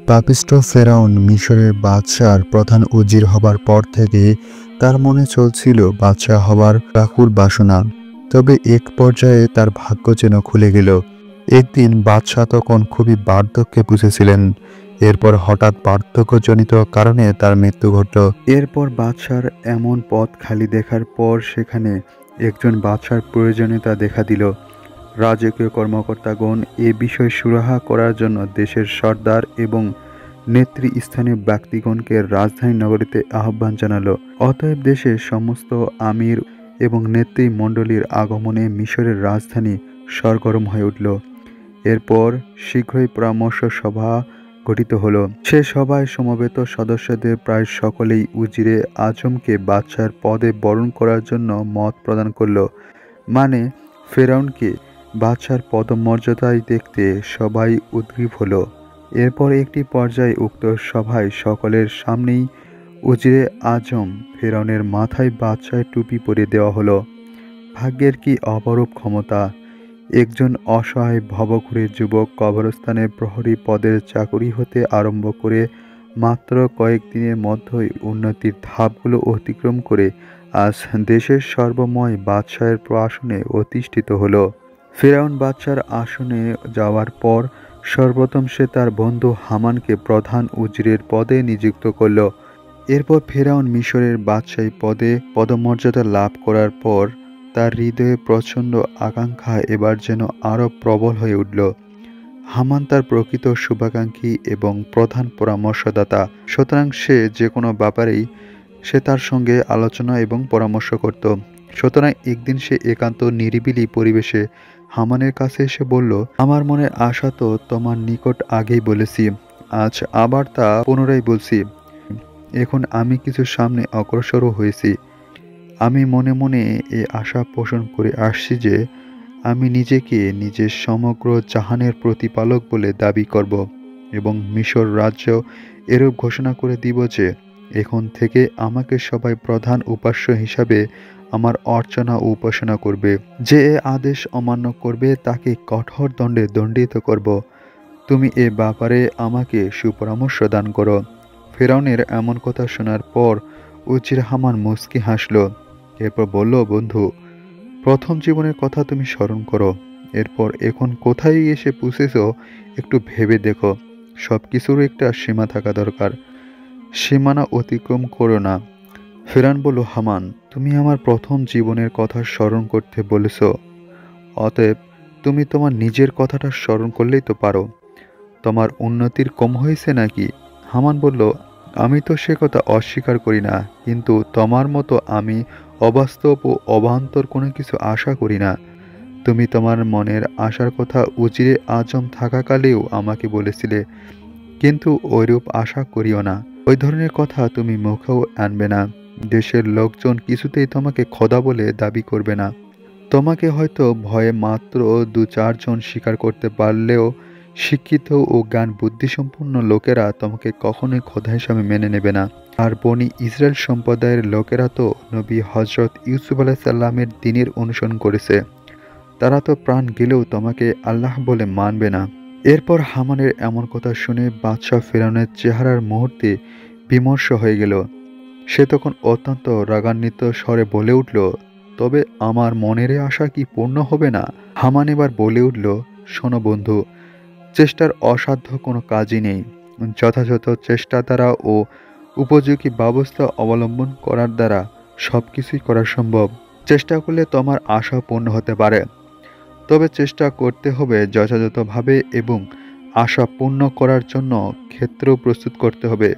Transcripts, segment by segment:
পাপিষ্ঠ ফেরাউন মিশরের বাদশার প্রধান উজির হবার পর থেকে তার মনে চলছিল বাদশাহ হবার ব্যাকুল বাসনা। তবে এক পর্যায়ে তার ভাগ্য যেন খুলে গেল। একদিন বাদশাহ তখন খুবই বার্ধক্যে বুঝেছিলেন। এরপর হঠাৎ বার্ধক্যজনিত কারণে তার মৃত্যু ঘটল। এরপর বাদশার এমন পথ খালি দেখার পর সেখানে একজন বাদশার প্রয়োজনীয়তা দেখা দিল। রাজকীয় কর্মকর্তাগণ এ বিষয় সুরাহা করার জন্য দেশের সর্দার এবং নেতৃস্থানীয় ব্যক্তিগণকে রাজধানী নগরীতে আহ্বান জানালো। অতএব দেশের সমস্ত আমির এবং নেতৃমণ্ডলীর আগমনে মিশরের রাজধানী সরগরম হয়ে উঠল। এরপর শীঘ্রই পরামর্শ সভা গঠিত হলো। সে সভায় সমবেত সদস্যদের প্রায় সকলেই উজিরে আজমকে বাদশার পদে বরণ করার জন্য মত প্রদান করল। মানে ফেরাউনকে বাদশার পদমর্যাদায় দেখতে সবাই উদ্গ্রীব হলো। এরপর একটি পর্যায়ে উক্ত সভায় সকলের সামনেই উজিরে আজম ফেরাউনের মাথায় বাদশার টুপি পরিয়ে দেওয়া হলো। ভাগ্যের কি অপরূপ ক্ষমতা! একজন অসহায় ভবঘুরে যুবক কবরস্থানের প্রহরী পদের চাকুরি হতে আরম্ভ করে মাত্র কয়েকদিনের মধ্যেই উন্নতির ধাপগুলো অতিক্রম করে আজ দেশের সর্বময় বাদশাহের আসনে অধিষ্ঠিত হলো। ফেরাউন বাদশার আসনে যাওয়ার পর সর্বপ্রথম সে তার বন্ধু হামানকে প্রধান উজিরের পদে নিযুক্ত করল। এরপর ফেরাউন মিশরের বাদশাহী পদে পদমর্যাদা লাভ করার পর তার হৃদয়ে প্রচণ্ড আকাঙ্ক্ষা এবার যেন আরও প্রবল হয়ে উঠল। হামান তার প্রকৃত শুভাকাঙ্ক্ষী এবং প্রধান পরামর্শদাতা, সুতরাং সে যে কোনো ব্যাপারেই সে তার সঙ্গে আলোচনা এবং পরামর্শ করত। সুতরাং একদিন সে একান্ত নিরিবিলি পরিবেশে হামানের কাছে এসে বলল, আমার মনের আশা তো তোমার নিকট আগেই বলেছি, আজ আবার তা পুনরায় বলছি। এখন আমি কিছু সামনে অগ্রসরও হয়েছি। আমি মনে মনে এ আশা পোষণ করে আসছি যে আমি নিজেকে নিজের সমগ্র জাহানের প্রতিপালক বলে দাবি করব এবং মিশর রাজ্য এরূপ ঘোষণা করে দিব যে এখন থেকে আমাকে সবাই প্রধান উপাস্য হিসাবে আমার অর্চনা ও উপাসনা করবে। যে এ আদেশ অমান্য করবে তাকে কঠোর দণ্ডে দণ্ডিত করব। তুমি এ ব্যাপারে আমাকে সুপরামর্শ দান করো। ফেরাউনের এমন কথা শোনার পর উজির হামান মুচকি হাসল। এরপর বলল, বন্ধু, প্রথম জীবনের কথা তুমি স্মরণ করো। এরপর এখন কোথায় এসে পৌঁছেছ একটু ভেবে দেখো। সব কিছুরও একটা সীমা থাকা দরকার। সীমানা অতিক্রম করো না। ফেরাউন বলল, হামান, তুমি আমার প্রথম জীবনের কথা স্মরণ করতে বলেছ, অতএব তুমি তোমার নিজের কথাটা স্মরণ করলেই তো পারো। তোমার উন্নতির কম হয়েছে নাকি? হামান বলল, আমি তো সে কথা অস্বীকার করি না, কিন্তু তোমার মতো আমি অবাস্তব ও অবান্তর কোনো কিছু আশা করি না। তুমি তোমার মনের আশার কথা উজিরে আজম থাকাকালেও আমাকে বলেছিলে, কিন্তু ওইরূপ আশা করিও না। ওই ধরনের কথা তুমি মুখেও আনবে না। দেশের লোকজন কিছুতেই তোমাকে খোদা বলে দাবি করবে না। তোমাকে হয়তো ভয়ে মাত্র 2-4 জন স্বীকার করতে পারলেও শিক্ষিত ও জ্ঞান বুদ্ধিসম্পন্ন লোকেরা তোমাকে কখনোই খোদা হিসাবে মেনে নেবে না। আর বনি ইসরায়েল সম্প্রদায়ের লোকেরা তো নবী হজরত ইউসুফ আলাইসাল্লামের দ্বীনের অনুসরণ করেছে। তারা তো প্রাণ গেলেও তোমাকে আল্লাহ বলে মানবে না। এরপর হামানের এমন কথা শুনে বাদশাহ ফেরাউনের চেহারার মুহূর্তে বিমর্ষ হয়ে গেল। সে তখন অত্যন্ত রাগান্বিত স্বরে বলে উঠল, তবে আমার মনের আশা কি পূর্ণ হবে না? হামান এবার বলে উঠল, শোনো বন্ধু, চেষ্টার অসাধ্য কোনো কাজই নেই। যথাযথ চেষ্টা দ্বারা ও উপযোগী ব্যবস্থা অবলম্বন করার দ্বারা সব কিছুই করা সম্ভব। চেষ্টা করলে তোমার আশা পূর্ণ হতে পারে, তবে চেষ্টা করতে হবে যথাযথভাবে এবং আশা পূর্ণ করার জন্য ক্ষেত্র প্রস্তুত করতে হবে।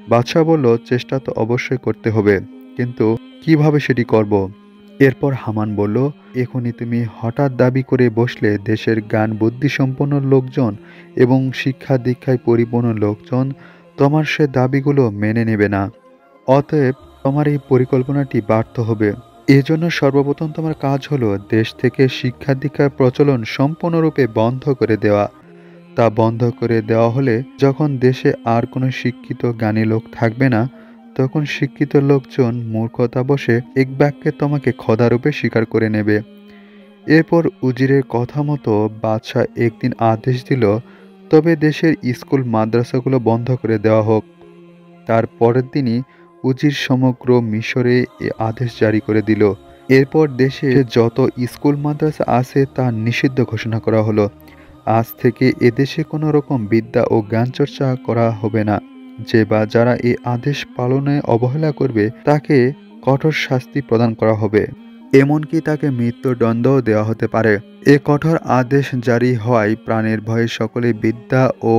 বাদশাহ বলল, চেষ্টা তো অবশ্যই করতে হবে, কিন্তু কিভাবে সেটি করব? এরপর হামান বলল, এখনই তুমি হঠাৎ দাবি করে বসলে দেশের জ্ঞান বুদ্ধিসম্পন্ন লোকজন এবং শিক্ষা দীক্ষায় পরিপূর্ণ লোকজন তোমার সে দাবিগুলো মেনে নেবে না। অতএব তোমার এই পরিকল্পনাটি ব্যর্থ হবে। এজন্য সর্বপ্রথম তোমার কাজ হলো দেশ থেকে শিক্ষা দীক্ষার প্রচলন সম্পূর্ণরূপে বন্ধ করে দেওয়া। তা বন্ধ করে দেওয়া হলে যখন দেশে আর কোনো শিক্ষিত জ্ঞানী লোক থাকবে না, তখন শিক্ষিত লোকজন মূর্খতা বসে এক বাক্যে তোমাকে খোদারূপে স্বীকার করে নেবে। এরপর উজিরের কথা মতো বাদশাহ একদিন আদেশ দিল, তবে দেশের স্কুল মাদ্রাসাগুলো বন্ধ করে দেওয়া হোক। তার পরের দিনই উজির সমগ্র মিশরে এ আদেশ জারি করে দিল। এরপর দেশে যত স্কুল মাদ্রাসা আছে তা নিষিদ্ধ ঘোষণা করা হলো। আজ থেকে এদেশে কোনো রকম বিদ্যা ও জ্ঞান চর্চা করা হবে না। যে বা যারা এই আদেশ পালনে অবহেলা করবে তাকে কঠোর শাস্তি প্রদান করা হবে, এমনকি তাকে মৃত্যুদণ্ডও দেওয়া হতে পারে। এ কঠোর আদেশ জারি হওয়ায় প্রাণের ভয়ে সকলে বিদ্যা ও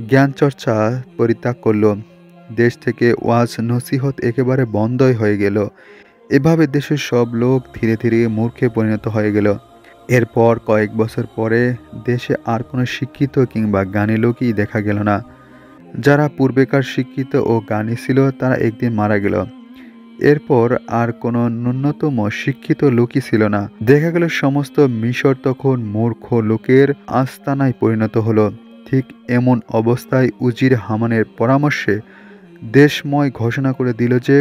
জ্ঞান চর্চা পরিত্যাগ করল। দেশ থেকে ওয়াজ নসিহত একেবারে বন্ধই হয়ে গেল। এভাবে দেশের সব লোক ধীরে ধীরে মূর্খে পরিণত হয়ে গেল। এরপর কয়েক বছর পরে দেশে আর কোনো শিক্ষিত কিংবা জ্ঞানী লোকই দেখা গেল না। যারা পূর্বেকার শিক্ষিত ও জ্ঞানী ছিল তারা একদিন মারা গেল। এরপর আর কোনো ন্যূনতম শিক্ষিত লোকই ছিল না। দেখা গেল সমস্ত মিশর তখন মূর্খ লোকের আস্তানায় পরিণত হলো। ঠিক এমন অবস্থায় উজির হামানের পরামর্শে দেশময় ঘোষণা করে দিল যে,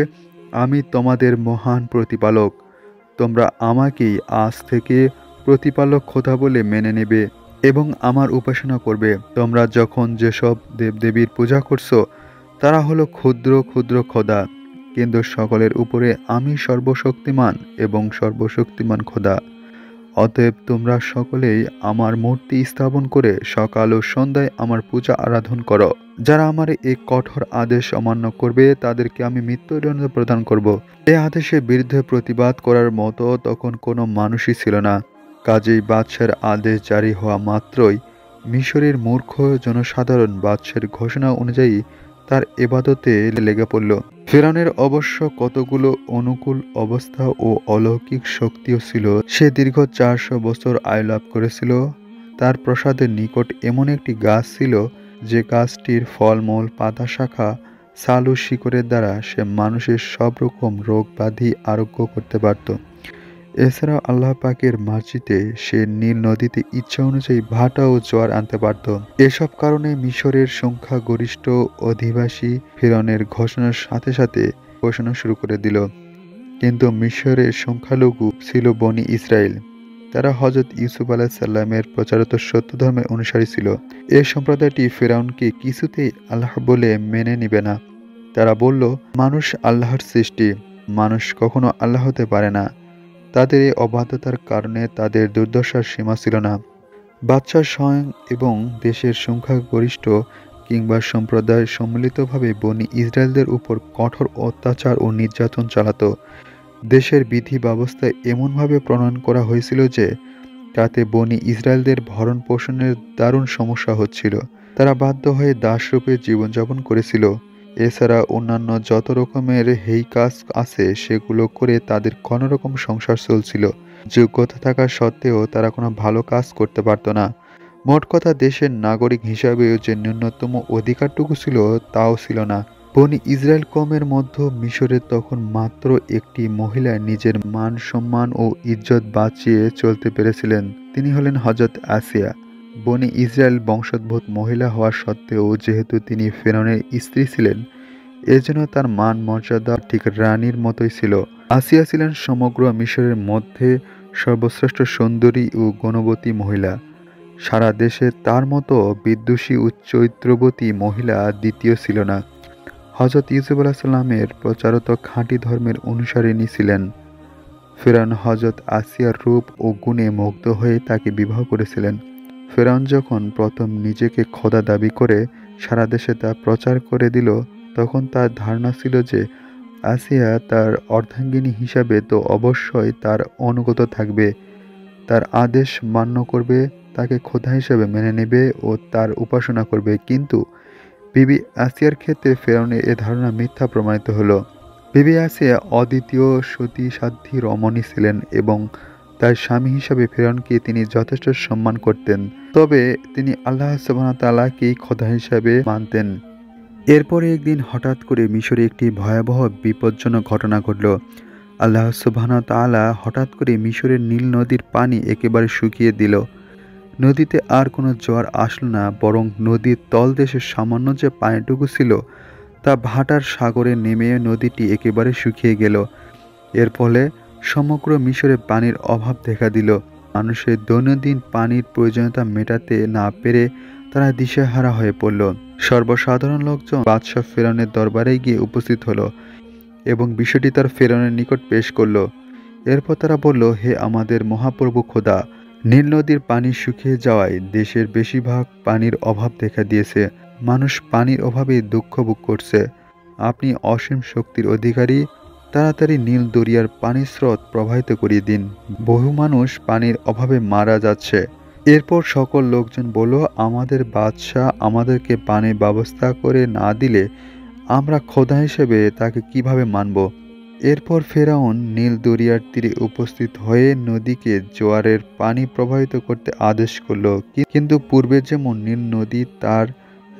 আমি তোমাদের মহান প্রতিপালক, তোমরা আমাকেই আজ থেকে প্রতিপালক খোদা বলে মেনে নেবে এবং আমার উপাসনা করবে। তোমরা যখন যেসব দেবদেবীর পূজা করছো তারা হলো ক্ষুদ্র ক্ষুদ্র খোদা, কিন্তু সকলের উপরে আমি সর্বশক্তিমান এবং সর্বশক্তিমান খোদা। অতএব তোমরা সকলেই আমার মূর্তি স্থাপন করে সকাল ও সন্ধ্যায় আমার পূজা আরাধন করো। যারা আমার এই কঠোর আদেশ অমান্য করবে তাদেরকে আমি মৃত্যুদণ্ড প্রদান করব। এই আদেশের বিরুদ্ধে প্রতিবাদ করার মতো তখন কোনো মানুষই ছিল না। কাজেই বাদশার আদেশ জারি হওয়া মাত্রই মিশরের মূর্খ জনসাধারণ বাদশার ঘোষণা অনুযায়ী তার ইবাদতে লেগে পড়ল। ফিরআউনের অবশ্য কতগুলো অনুকূল অবস্থা ও অলৌকিক শক্তিও ছিল। সে দীর্ঘ 400 বছর আয়ু লাভ করেছিল। তার প্রাসাদের নিকট এমন একটি গাছ ছিল যে গাছটির ফলমূল, পাতা, শাখা, ছাল ও শিকড়ের দ্বারা সে মানুষের সব রকম রোগ ব্যাধি আরোগ্য করতে পারত। এছাড়াও আল্লাহ পাকের মার্জিতে সে নীল নদীতে ইচ্ছা অনুযায়ী ভাটা ও জোয়ার আনতে পারত। এসব কারণে মিশরের সংখ্যাগরিষ্ঠ অধিবাসী ফিরআউনের ঘোষণার সাথে সাথে ঘোষণা শুরু করে দিল। কিন্তু মিশরের সংখ্যালঘু ছিল বনি ইসরায়েল। তারা হযরত ইউসুফ আলাইহিসসালামের প্রচারিত সত্য ধর্মের অনুসারী ছিল। এ সম্প্রদায়টি ফিরআউনকে কিছুতেই আল্লাহ বলে মেনে নিবে না। তারা বলল, মানুষ আল্লাহর সৃষ্টি, মানুষ কখনো আল্লাহ হতে পারে না। তাদের এই অবাধ্যতার কারণে তাদের দুর্দশার সীমা ছিল না। বাদশাহ স্বয়ং এবং দেশের সংখ্যাগরিষ্ঠ কিংবা সম্প্রদায় সম্মিলিতভাবে বনি ইসরায়েলদের উপর কঠোর অত্যাচার ও নির্যাতন চালাত। দেশের বিধি ব্যবস্থা এমনভাবে প্রণয়ন করা হয়েছিল যে তাতে বনি ইসরায়েলদের ভরণ পোষণের দারুণ সমস্যা হচ্ছিল। তারা বাধ্য হয়ে দাসরূপে জীবনযাপন করেছিল। এছাড়া অন্যান্য যত রকমের হেই কাজ আছে সেগুলো করে তাদের কোনোরকম সংসার চলছিল। যোগ্যতা থাকা সত্ত্বেও তারা কোনো ভালো কাজ করতে পারত না। মোট কথা দেশের নাগরিক হিসাবেও যে ন্যূনতম অধিকারটুকু ছিল তাও ছিল না। বনি ইসরায়েল কওমের মধ্যে মিশরে তখন মাত্র একটি মহিলা নিজের মান সম্মান ও ইজ্জত বাঁচিয়ে চলতে পেরেছিলেন। তিনি হলেন হযরত আসিয়া। বনি ইসরায়েল বংশোদ্ভূত মহিলা হওয়া সত্ত্বেও যেহেতু তিনি ফিরআউনের স্ত্রী ছিলেন, এজন্য তার মান মর্যাদা ঠিক রানীর মতোই ছিল। আসিয়া ছিলেন সমগ্র মিশরের মধ্যে সর্বশ্রেষ্ঠ সুন্দরী ও গুণবতী মহিলা। সারা দেশে তার মতো বিদ্বেষী ও চরিত্রবতী মহিলা দ্বিতীয় ছিল না। হযরত ইউসুফ আলাইহিসসালামের প্রচারিত খাঁটি ধর্মের অনুসারিণী ছিলেন। ফিরআউন হযরত আসিয়ার রূপ ও গুণে মুগ্ধ হয়ে তাকে বিবাহ করেছিলেন। ফিরআউন যখন প্রথম নিজেকে খোদা দাবি করে সারা দেশে তা প্রচার করে দিল, তখন তার ধারণা ছিল যে আসিয়া তার অর্ধাঙ্গিনী হিসাবে তো অবশ্যই তার অনুগত থাকবে, তার আদেশ মান্য করবে, তাকে খোদা হিসেবে মেনে নেবে ও তার উপাসনা করবে। কিন্তু বিবি আসিয়ার ক্ষেত্রে ফিরআউনের এ ধারণা মিথ্যা প্রমাণিত হলো। বিবি আসিয়া অদ্বিতীয় সতী সাধ্বী রমণী ছিলেন এবং তার স্বামী হিসাবে ফিরআউনকে তিনি যথেষ্ট সম্মান করতেন। তবে তিনি আল্লাহ সুবহানাহু ওয়া তাআলাকেই খোদা হিসাবে মানতেন। এরপরে একদিন হঠাৎ করে মিশরে একটি ভয়াবহ বিপজ্জনক ঘটনা ঘটল। আল্লাহ সুবহানাহু ওয়া তাআলা হঠাৎ করে মিশরের নীল নদীর পানি একেবারে শুকিয়ে দিল। নদীতে আর কোনো জোয়ার আসলো না, বরং নদীর তলদেশের সামান্য যে পানিটুকু ছিল তা ভাটার সাগরে নেমে নদীটি একেবারে শুকিয়ে গেল। এর ফলে সমগ্র মিশরে পানির অভাব দেখা দিল। মানুষের দৈনন্দিন পানির প্রয়োজনীয়তা মেটাতে না পেরে তারা দিশেহারা হয়ে পড়ল। সর্বসাধারণ লোকজন বাদশাহ ফেরাউনের দরবারে গিয়ে উপস্থিত হলো এবং বিষয়টি তার ফেরাউনের নিকট পেশ করল। এরপর তারা বলল, হে আমাদের মহাপ্রভু খোদা, নীল নদীর পানি শুকিয়ে যাওয়ায় দেশের বেশিরভাগ পানির অভাব দেখা দিয়েছে। মানুষ পানির অভাবে দুঃখ ভোগ করছে। আপনি অসীম শক্তির অধিকারী, তাড়াতাড়ি নীল দরিয়ার পানির স্রোত প্রবাহিত করিয়ে দিন। বহু মানুষ পানির অভাবে মারা যাচ্ছে। এরপর সকল লোকজন বলল, আমাদের বাদশাহ আমাদেরকে পানির ব্যবস্থা করে না দিলে আমরা খোদা হিসেবে তাকে কিভাবে মানব। এরপর ফেরাউন নীল দরিয়ার তীরে উপস্থিত হয়ে নদীকে জোয়ারের পানি প্রবাহিত করতে আদেশ করল। কিন্তু পূর্বে যেমন নীল নদী তার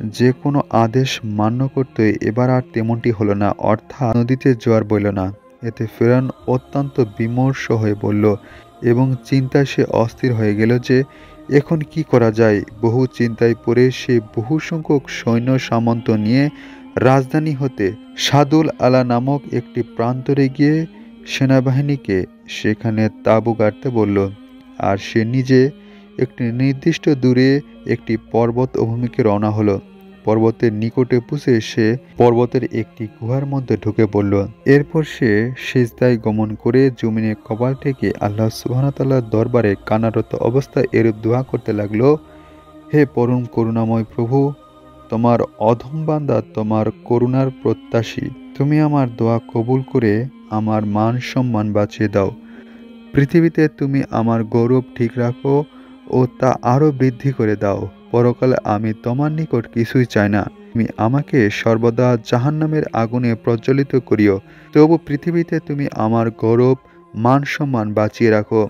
যে কোনো আদেশ মান্য করত, এবার আর তেমনটি হলো না, অর্থাৎ নদীতে জোয়ার বইল না। এতে ফেরাউন অত্যন্ত বিমর্ষ হয়ে পড়ল এবং চিন্তায় সে অস্থির হয়ে গেল যে এখন কি করা যায়। বহু চিন্তায় পড়ে সে বহু সংখ্যক সৈন্য সামন্ত নিয়ে রাজধানী হতে সাদুল আলা নামক একটি প্রান্তরে গিয়ে সেনাবাহিনীকে সেখানে তাঁবু গাড়তে বলল। আর সে নিজে একটি নির্দিষ্ট দূরে একটি পর্বত অভিমুখে রওনা হলো। পর্বতের নিকটে পৌঁছে সে পর্বতের একটি গুহার মধ্যে ঢুকে পড়ল। এরপর সে সিজদায় গমন করে জমিনে কপাল ঠেকে আল্লাহ সুবহানাহু ওয়া তাআলার দরবারে কান্নারত অবস্থায় এরূপ দোয়া করতে লাগলো, হে পরম করুণাময় প্রভু, তোমার অধম বান্দা তোমার করুণার প্রত্যাশী। তুমি আমার দোয়া কবুল করে আমার মান সম্মান বাঁচিয়ে দাও। পৃথিবীতে তুমি আমার গৌরব ঠিক রাখো ও তা আরও বৃদ্ধি করে দাও। পরকালে আমি তোমার নিকট কিছুই চাই না। তুমি আমাকে সর্বদা জাহান্নামের আগুনে প্রজ্বলিত করিও, তবু পৃথিবীতে তুমি আমার গৌরব মান সম্মান বাঁচিয়ে রাখো।